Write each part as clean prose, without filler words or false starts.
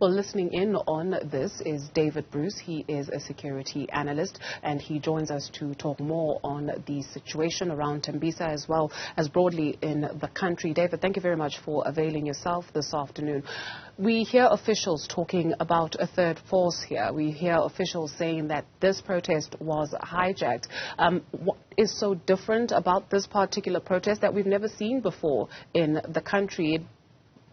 Well, listening in on this is David Bruce. He is a security analyst, and he joins us to talk more on the situation around Tembisa as well as broadly in the country. David, thank you very much for availing yourself this afternoon. We hear officials talking about a third force here. We hear officials saying that this protest was hijacked. What is so different about this particular protest that we've never seen before in the country? It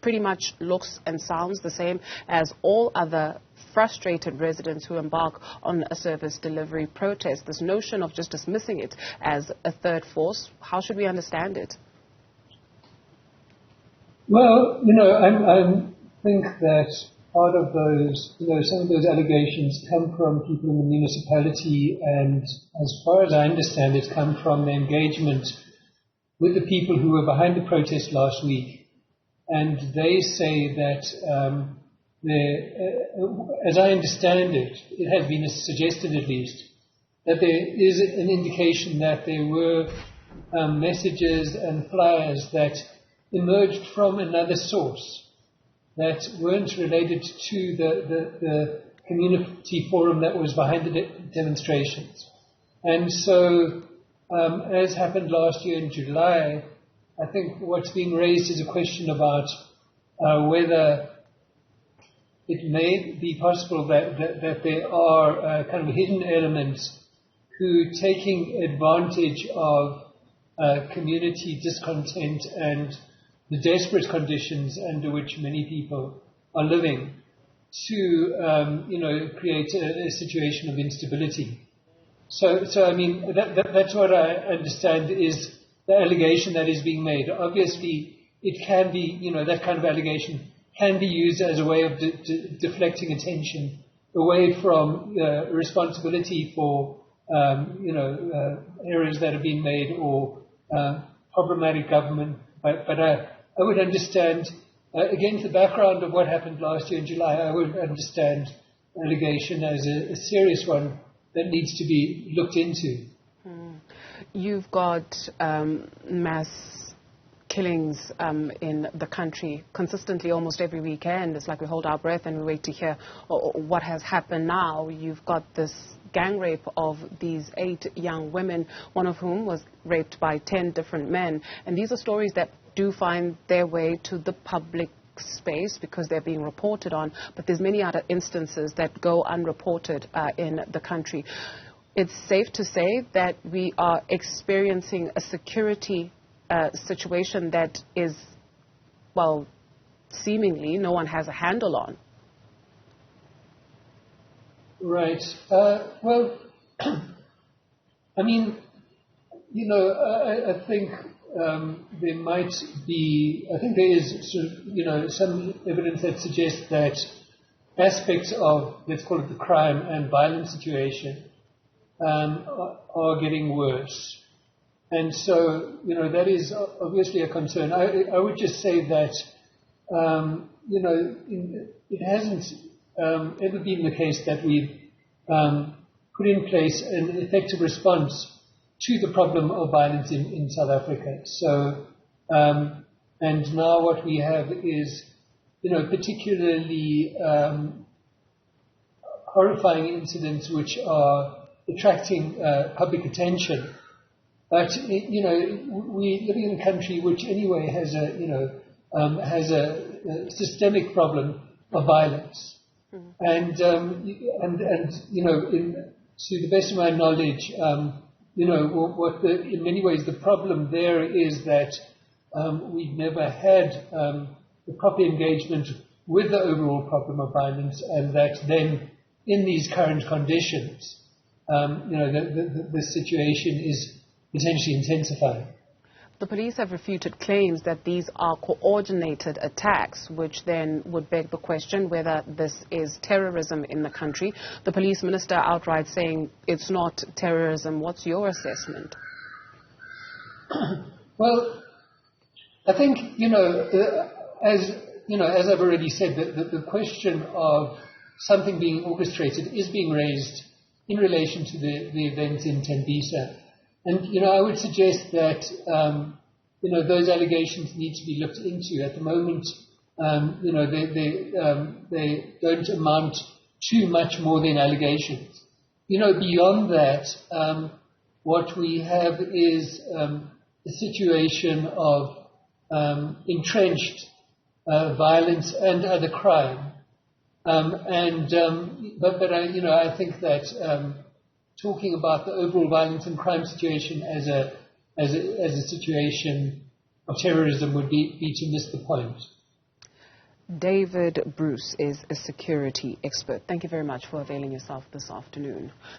pretty much looks and sounds the same as all other frustrated residents who embark on a service delivery protest. This notion of just dismissing it as a third force, how should we understand it? Well, I think that part of those, some of those allegations come from people in the municipality, and as far as I understand it, come from the engagement with the people who were behind the protest last week. And they say that, as I understand it, it has been suggested at least, that there is an indication that there were messages and flyers that emerged from another source that weren't related to the community forum that was behind the demonstrations. And so, as happened last year in July, I think what's being raised is a question about whether it may be possible that there are kind of hidden elements who, taking advantage of community discontent and the desperate conditions under which many people are living, to create a situation of instability. So I mean, that's what I understand is the allegation that is being made. Obviously, it can be, that kind of allegation can be used as a way of deflecting attention away from responsibility for, errors that have been made or problematic government. But I would understand, against the background of what happened last year in July, I would understand allegation as a serious one that needs to be looked into. You've got mass killings in the country consistently almost every weekend. It's like we hold our breath and we wait to hear what has happened now. You've got this gang rape of these 8 young women, one of whom was raped by 10 different men. And these are stories that do find their way to the public space because they're being reported on, but there's many other instances that go unreported in the country. It's safe to say that we are experiencing a security situation that is, well, seemingly no one has a handle on. Right. Well, I mean, I think there might be, I think there is sort of, some evidence that suggests that aspects of, let's call it the crime and violence situation, are getting worse. And so, that is obviously a concern. I would just say that, it hasn't ever been the case that we've put in place an effective response to the problem of violence in South Africa. So, and now what we have is, particularly horrifying incidents which are attracting public attention. But we living in a country which anyway has a systemic problem of violence, and to the best of my knowledge, in many ways the problem there is that we've never had the proper engagement with the overall problem of violence, and that then in these current conditions, the situation is potentially intensifying. The police have refuted claims that these are coordinated attacks, which then would beg the question whether this is terrorism in the country. The police minister outright saying it's not terrorism. What's your assessment? Well, I think, as I've already said, the question of something being orchestrated is being raised in relation to the events in Tembisa. And, I would suggest that, those allegations need to be looked into. At the moment, they don't amount to much more than allegations. Beyond that, what we have is a situation of entrenched violence and other crime. But I think that talking about the overall violence and crime situation as a situation of terrorism would be to miss the point. David Bruce is a security expert. Thank you very much for availing yourself this afternoon.